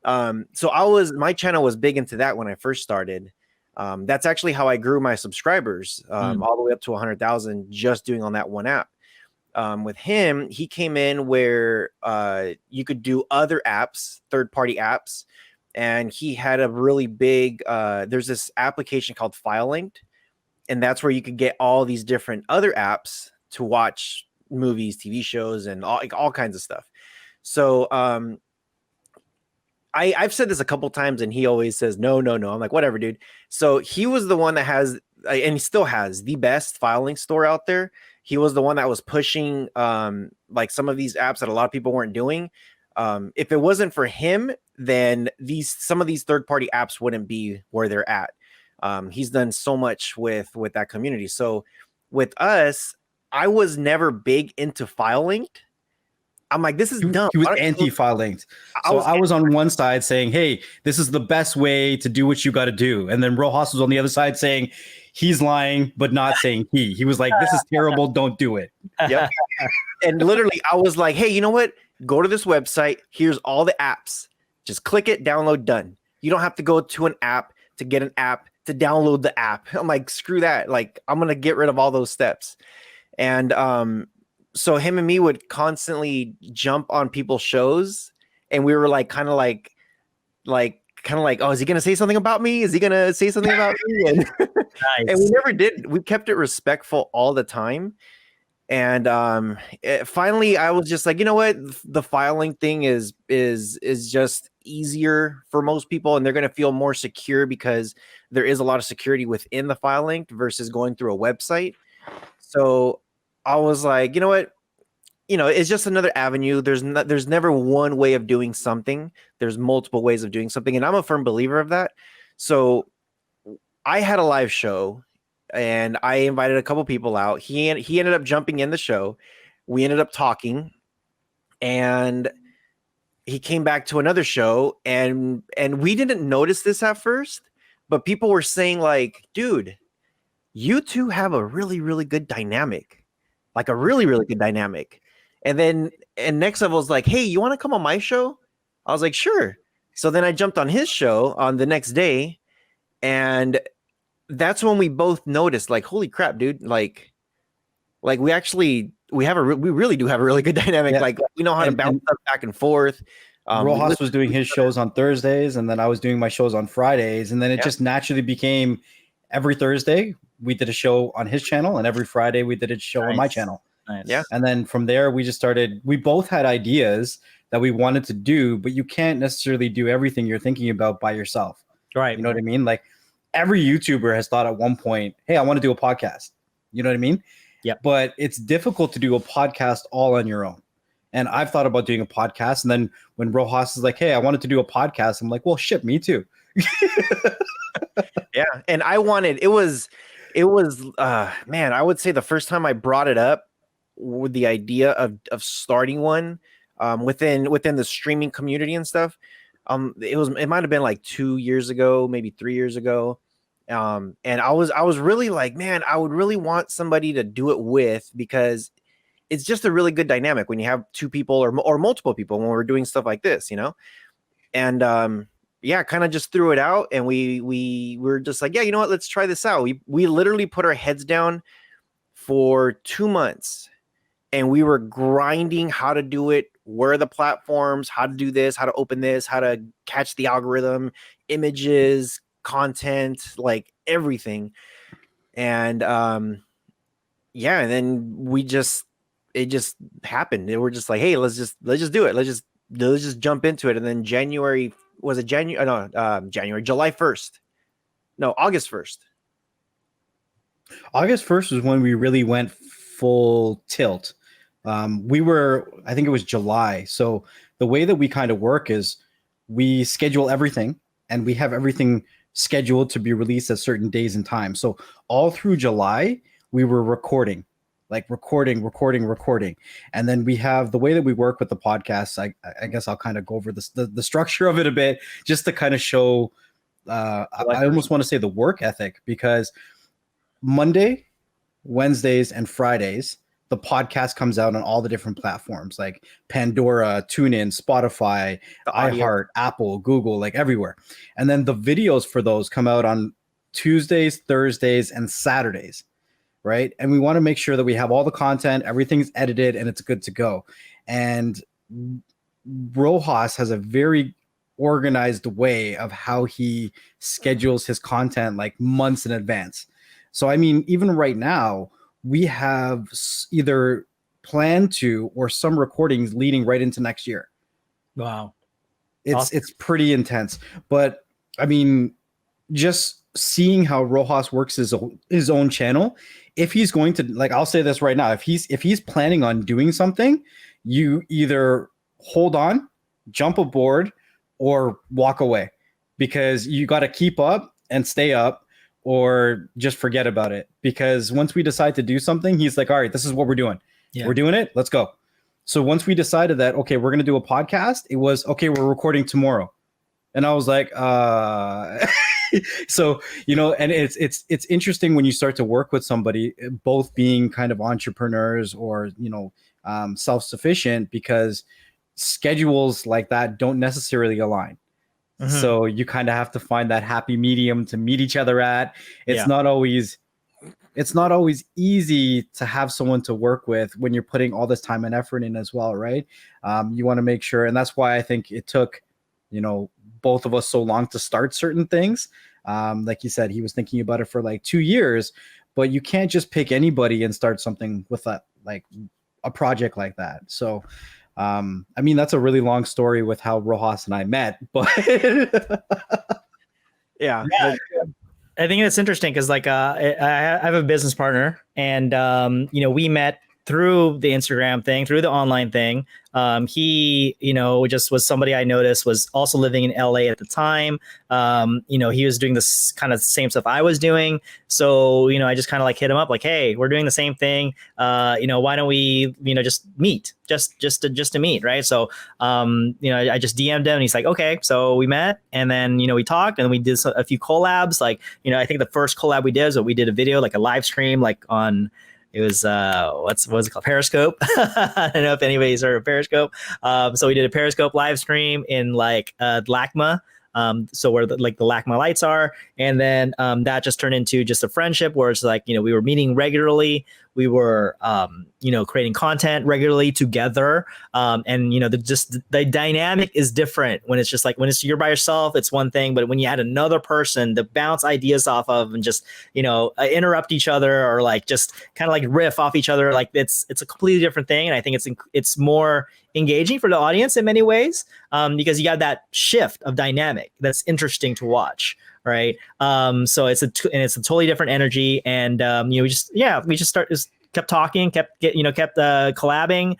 So my channel was big into that when I first started. That's actually how I grew my subscribers all the way up to 100,000 just doing on that one app. With him, he came in where you could do other apps, third-party apps, and he had a really big there's this application called FileLinked, and that's where you could get all these different other apps to watch movies, TV shows, and all kinds of stuff. So I've said this a couple times, and he always says no. I'm like, whatever, dude. So he was the one that has, and he still has, the best FileLink store out there. He was the one that was pushing like some of these apps that a lot of people weren't doing. If it wasn't for him, then some of these third-party apps wouldn't be where they're at. He's done so much with that community. So with us, I was never big into FileLinked. I'm like, this is dumb. He was anti-file linked. So I was on one side saying, hey, this is the best way to do what you got to do. And then Rohas was on the other side saying he's lying, but not saying he. He was like, this is terrible. Don't do it. Yep. And literally, I was like, hey, you know what? Go to this website. Here's all the apps. Just click it, download, done. You don't have to go to an app to get an app to download the app. I'm like, screw that. Like, I'm going to get rid of all those steps. And so him and me would constantly jump on people's shows, and we were like kind of like oh, is he gonna say something about me? Is he gonna say something about me? And, Nice. and we never did. We kept it respectful all the time. And finally, I was just like, you know what, the filing thing is just easier for most people, and they're gonna feel more secure because there is a lot of security within the filing versus going through a website. So I was like, you know what? You know, it's just another avenue. There's never one way of doing something. There's multiple ways of doing something. And I'm a firm believer of that. So I had a live show and I invited a couple people out. He ended up jumping in the show. We ended up talking, and he came back to another show, and we didn't notice this at first, but people were saying like, dude, you two have a really, really good dynamic. Like a really, really good dynamic. And Next Level was like, hey, you want to come on my show? I was like, sure. So then I jumped on his show on the next day, and that's when we both noticed, like, holy crap, dude. Like we really do have a really good dynamic. Yeah. Like we know how to bounce stuff back and forth. Rohas was doing his shows on Thursdays, and then I was doing my shows on Fridays, and then it just naturally became every Thursday we did a show on his channel, and every Friday we did a show on my channel. Nice. Yeah. And then from there we just started, we both had ideas that we wanted to do, but you can't necessarily do everything you're thinking about by yourself. Right. You know what I mean? Like every YouTuber has thought at one point, hey, I want to do a podcast. You know what I mean? Yeah. But it's difficult to do a podcast all on your own. And I've thought about doing a podcast. And then when Rohas is like, hey, I wanted to do a podcast, I'm like, well, shit, me too. Yeah. And it was man, I would say the first time I brought it up with the idea of starting one within the streaming community and stuff, it might have been like 2 years ago, maybe 3 years ago. And I was really like, man, I would really want somebody to do it with, because it's just a really good dynamic when you have two people or multiple people when we're doing stuff like this, you know? And yeah, kind of just threw it out, and we were just like, yeah, you know what, let's try this out. We literally put our heads down for 2 months, and we were grinding how to do it, where are the platforms, how to do this, how to open this, how to catch the algorithm, images, content, like everything. And yeah, and then it just happened. And we're just like, hey, let's just do it. Let's just jump into it. And then July 1st. No, August 1st. August 1st was when we really went full tilt. I think it was July. So the way that we kind of work is we schedule everything, and we have everything scheduled to be released at certain days and times. So all through July, we were recording. And then we have the way that we work with the podcast. I guess I'll kind of go over the structure of it a bit, just to kind of show I almost want to say the work ethic, because Monday, Wednesdays, and Fridays, the podcast comes out on all the different platforms like Pandora, TuneIn, Spotify, iHeart, Apple, Google, like everywhere. And then the videos for those come out on Tuesdays, Thursdays, and Saturdays, right? And we want to make sure that we have all the content, everything's edited, and it's good to go. And Rohas has a very organized way of how he schedules his content like months in advance. So, I mean, even right now, we have either planned to or some recordings leading right into next year. Wow. It's pretty intense. But I mean, just seeing how Rohas works his own channel, if he's going to, like, I'll say this right now, if he's planning on doing something, you either hold on, jump aboard, or walk away, because you got to keep up and stay up, or just forget about it. Because once we decide to do something, he's like, all right, this is what we're doing. Yeah. We're doing it. Let's go. So once we decided that, okay, we're going to do a podcast, it was, okay, we're recording tomorrow. And I was like, so, you know, and it's interesting when you start to work with somebody, both being kind of entrepreneurs or, you know, self-sufficient, because schedules like that don't necessarily align. Mm-hmm. So you kind of have to find that happy medium to meet each other at. It's not always easy to have someone to work with when you're putting all this time and effort in as well, right? You want to make sure, and that's why I think it took, you know, both of us so long to start certain things. Like you said, he was thinking about it for like 2 years, but you can't just pick anybody and start something with that, like a project like that. So I mean, that's a really long story with how Rohas and I met, but yeah. I think it's interesting because, like, I have a business partner, and you know, we met through the Instagram thing, through the online thing. He, you know, just was somebody I noticed was also living in LA at the time. You know, he was doing this kind of same stuff I was doing. So, you know, I just kind of like hit him up like, hey, we're doing the same thing. You know, why don't we, you know, just meet, just to meet. Right. So, you know, I just DM'd him and he's like, okay. So we met, and then, you know, we talked, and we did a few collabs. Like, you know, I think the first collab we did is we did a video, like a live stream, like on, it was what was it called? Periscope. I don't know if anybody's heard of Periscope. So we did a Periscope live stream in like LACMA. So where the LACMA lights are, and then that just turned into just a friendship where it's like, you know, we were meeting regularly, we were you know, creating content regularly together, and you know, the dynamic is different when it's just like, when it's you're by yourself, it's one thing, but when you add another person to bounce ideas off of and just, you know, interrupt each other, or like just kind of like riff off each other, like it's a completely different thing. And I think it's more engaging for the audience in many ways, because you got that shift of dynamic that's interesting to watch, right? So it's a totally different energy, and you know, we just kept talking, kept collabing,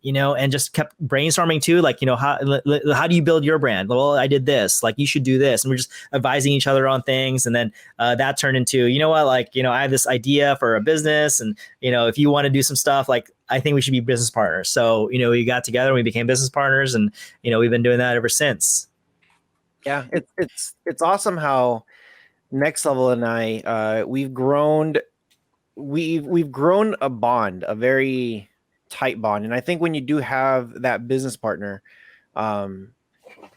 you know, and just kept brainstorming too, like, you know, how do you build your brand? Well, I did this, like, you should do this, and we're just advising each other on things, and then that turned into, you know what, like, you know, I have this idea for a business, and you know, if you want to do some stuff, like, I think we should be business partners. So, you know, we got together and we became business partners, and, you know, we've been doing that ever since. Yeah, it's awesome how Next Level and I, we've grown a bond, a very tight bond. And I think when you do have that business partner,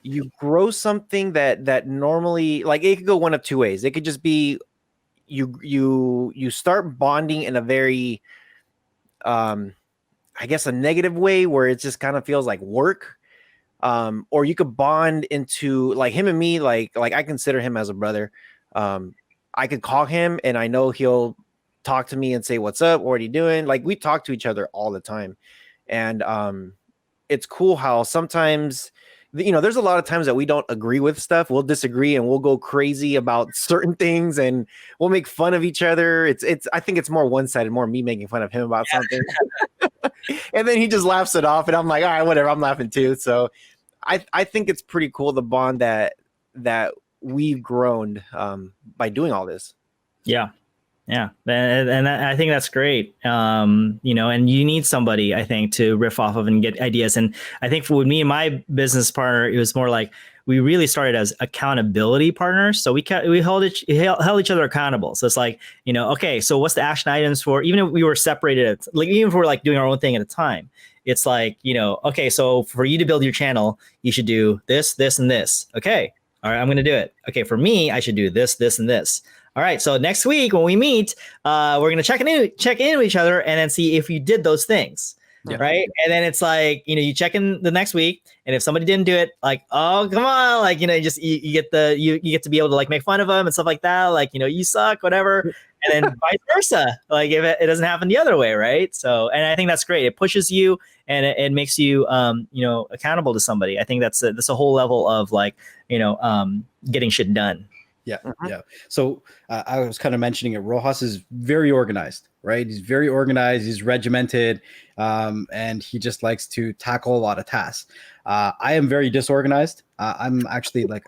you grow something that normally, like, it could go one of two ways. It could just be you start bonding in a very I guess a negative way, where it just kind of feels like work. Or you could bond into, like, him and me, like I consider him as a brother. I could call him and I know he'll talk to me and say, what's up? What are you doing? Like, we talk to each other all the time. And it's cool how sometimes, you know, there's a lot of times that we don't agree with stuff. We'll disagree and we'll go crazy about certain things, and we'll make fun of each other. I think it's more one-sided, more me making fun of him about something. And then he just laughs it off, and I'm like, all right, whatever, I'm laughing too. So I think it's pretty cool, the bond that we've grown by doing all this. Yeah. Yeah. And I think that's great. You know, and you need somebody, I think, to riff off of and get ideas. And I think for me and my business partner, it was more like, we really started as accountability partners. So we held each other accountable. So it's like, okay, so what's the action items for, even if we were separated, like even if we're like doing our own thing at a time, it's like, okay, so for you to build your channel, you should do this, this, and this. Okay. All right, I'm going to do it. Okay. For me, I should do this, this, and this. All right. So next week when we meet, we're going to check in with each other and then see if you did those things. Yeah. Right. And then it's like, you check in the next week, and if somebody didn't do it, like, oh, come on, like, you get you get to be able to like make fun of them and stuff like that. Like, you suck, whatever. And then vice versa. Like if it doesn't happen the other way. Right. So, and I think that's great. It pushes you and it makes you, accountable to somebody. I think that's a whole level of like, getting shit done. Yeah. Yeah. So I was kind of mentioning it. Rohas is very organized, right? He's very organized. He's regimented, and he just likes to tackle a lot of tasks. I am very disorganized. I'm actually like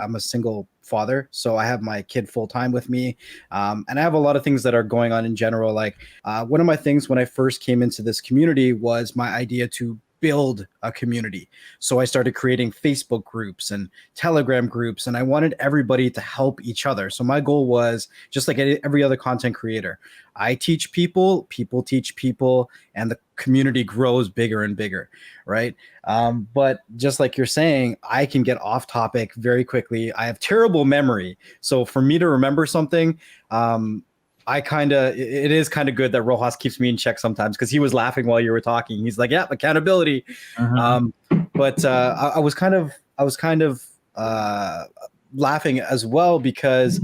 I'm a single father, so I have my kid full time with me, and I have a lot of things that are going on in general. Like one of my things when I first came into this community was my idea to build a community. So I started creating Facebook groups and Telegram groups, and I wanted everybody to help each other. So my goal was just like every other content creator. I teach people, people teach people, and the community grows bigger and bigger, right? But just like you're saying, I can get off topic very quickly. I have terrible memory. So for me to remember something, it is kind of good that Rohas keeps me in check sometimes, because he was laughing while you were talking. He's like, yeah, accountability. But I was kind of laughing as well, because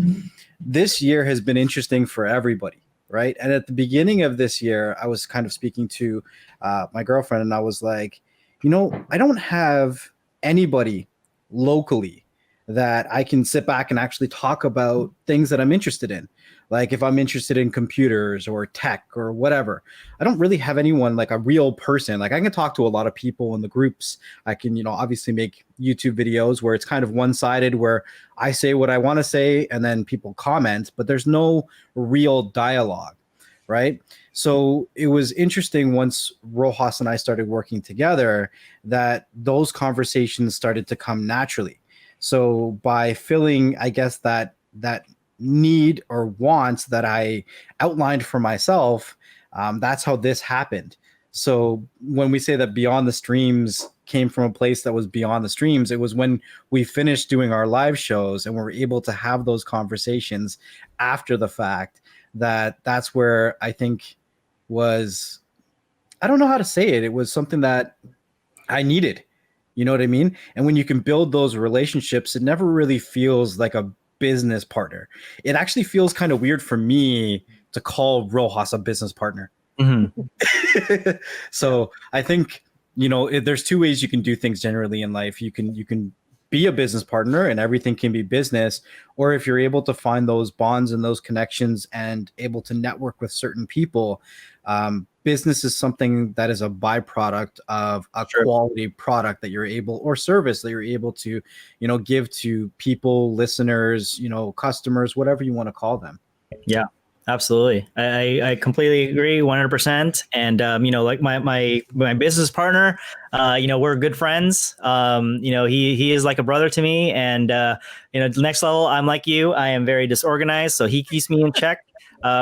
this year has been interesting for everybody, right? And at the beginning of this year, I was kind of speaking to my girlfriend, and I was like, I don't have anybody locally that I can sit back and actually talk about things that I'm interested in. Like if I'm interested in computers or tech or whatever, I don't really have anyone, like a real person. Like I can talk to a lot of people in the groups. I can, obviously make YouTube videos where it's kind of one-sided, where I say what I want to say and then people comment, but there's no real dialogue, right? So it was interesting once Rohas and I started working together that those conversations started to come naturally. So by filling, I guess, that need or want that I outlined for myself, that's how this happened. So when we say that Beyond the Streams came from a place that was beyond the streams, it was when we finished doing our live shows and we were able to have those conversations after the fact, that's where I think was, I don't know how to say it. It was something that I needed. You know what I mean? And when you can build those relationships, it never really feels like a business partner. It actually feels kind of weird for me to call Rohas a business partner. So I think, there's two ways you can do things generally in life. You can be a business partner and everything can be business, or if you're able to find those bonds and those connections and able to network with certain people, business is something that is a byproduct of a quality product that you're able, or service that you're able to, give to people, listeners, customers, whatever you want to call them. Yeah. Absolutely. I completely agree 100%. And, like my business partner, we're good friends. He is like a brother to me, and, next level, I'm like you, I am very disorganized. So he keeps me in check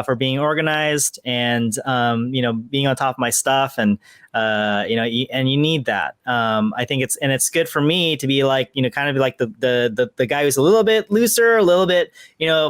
for being organized and, being on top of my stuff. And, and you need that. I think it's good for me to be like, kind of like the guy who's a little bit looser, a little bit,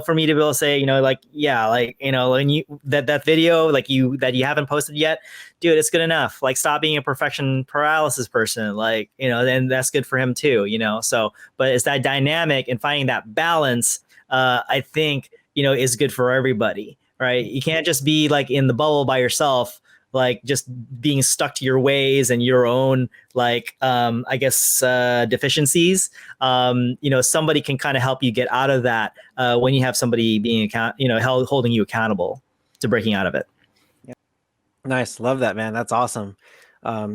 for me to be able to say, like, yeah, like, when you, that video, like that you haven't posted yet, dude, it's good enough. Like, stop being a perfection paralysis person. Like, then that's good for him too, so, but it's that dynamic and finding that balance, I think, is good for everybody, right? You can't just be like in the bubble by yourself, like just being stuck to your ways and your own, like, I guess, deficiencies. Somebody can kind of help you get out of that when you have somebody being holding you accountable to breaking out of it. Yeah. Nice. Love that, man. That's awesome.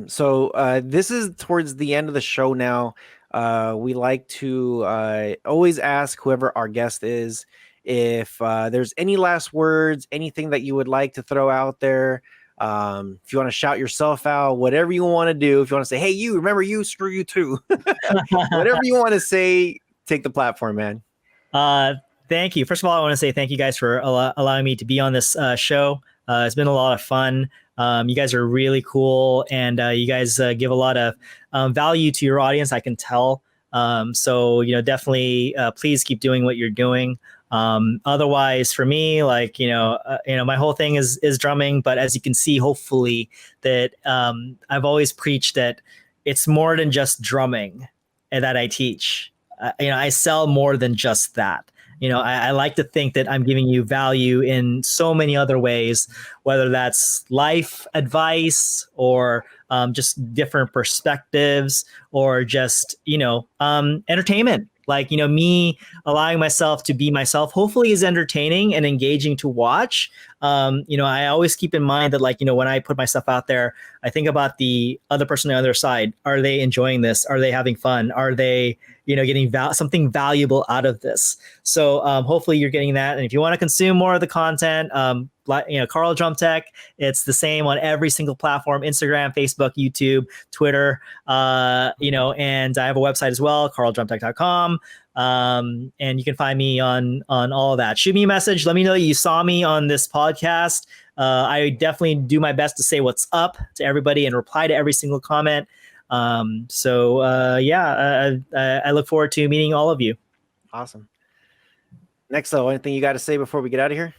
So this is towards the end of the show now. We like to always ask whoever our guest is if there's any last words, anything that you would like to throw out there. If you want to shout yourself out, whatever you want to do. If you want to say, hey, you, remember you, screw you too. Whatever you want to say, take the platform, man. Thank you. First of all, I want to say thank you guys for allowing me to be on this show. It's been a lot of fun. You guys are really cool, and you guys give a lot of value to your audience, I can tell. So, definitely please keep doing what you're doing. Otherwise, for me, like, my whole thing is drumming. But as you can see, hopefully, that I've always preached that it's more than just drumming that I teach. I sell more than just that. I like to think that I'm giving you value in so many other ways, whether that's life advice or just different perspectives or just, entertainment. Like, me allowing myself to be myself, hopefully is entertaining and engaging to watch. I always keep in mind that, like, when I put myself out there, I think about the other person on the other side. Are they enjoying this? Are they having fun? Are they, getting something valuable out of this? So hopefully you're getting that. And if you want to consume more of the content, Karldrumtech, it's the same on every single platform: Instagram, Facebook, YouTube, Twitter, and I have a website as well, karldrumtech.com. And you can find me on all of that. Shoot me a message. Let me know that you saw me on this podcast. I definitely do my best to say what's up to everybody and reply to every single comment. I look forward to meeting all of you. Awesome. Next, though, anything you got to say before we get out of here?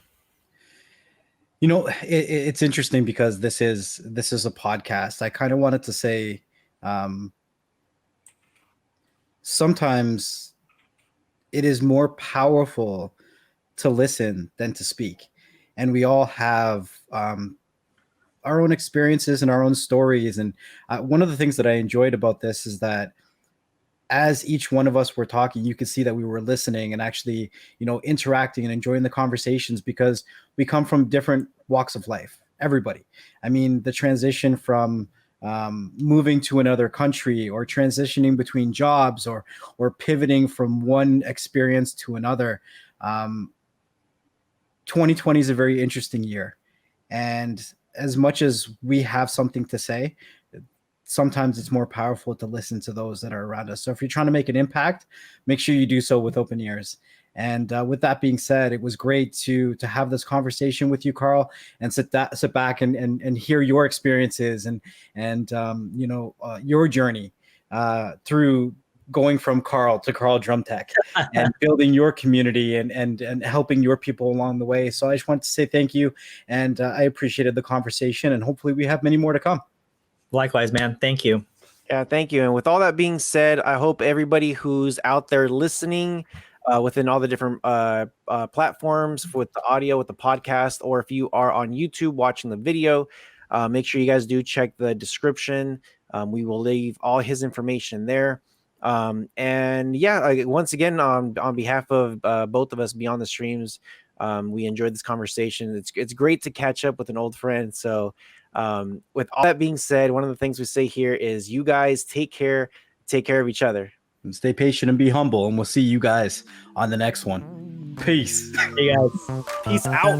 It's interesting because this is a podcast. I kind of wanted to say, sometimes it is more powerful to listen than to speak. And we all have our own experiences and our own stories. And one of the things that I enjoyed about this is that as each one of us were talking, you could see that we were listening and actually, interacting and enjoying the conversations, because we come from different walks of life. Everybody. I mean, the transition from moving to another country, or transitioning between jobs, or pivoting from one experience to another. 2020 is a very interesting year. And as much as we have something to say, sometimes it's more powerful to listen to those that are around us. So if you're trying to make an impact, make sure you do so with open ears. And with that being said, it was great to have this conversation with you, Karl, and sit back and hear your experiences and your journey through going from Karl to Karldrumtech and building your community and helping your people along the way. So I just wanted to say thank you, and I appreciated the conversation, and hopefully we have many more to come. Likewise, man. Thank you. Yeah, thank you. And with all that being said, I hope everybody who's out there listening within all the different platforms, with the audio, with the podcast, or if you are on YouTube watching the video, make sure you guys do check the description. We will leave all his information there. Once again, on behalf of both of us beyond the streams, we enjoyed this conversation. It's great to catch up with an old friend. So with all that being said, one of the things we say here is, you guys take care of each other, and stay patient and be humble, and we'll see you guys on the next one. Peace. Hey guys. Peace out.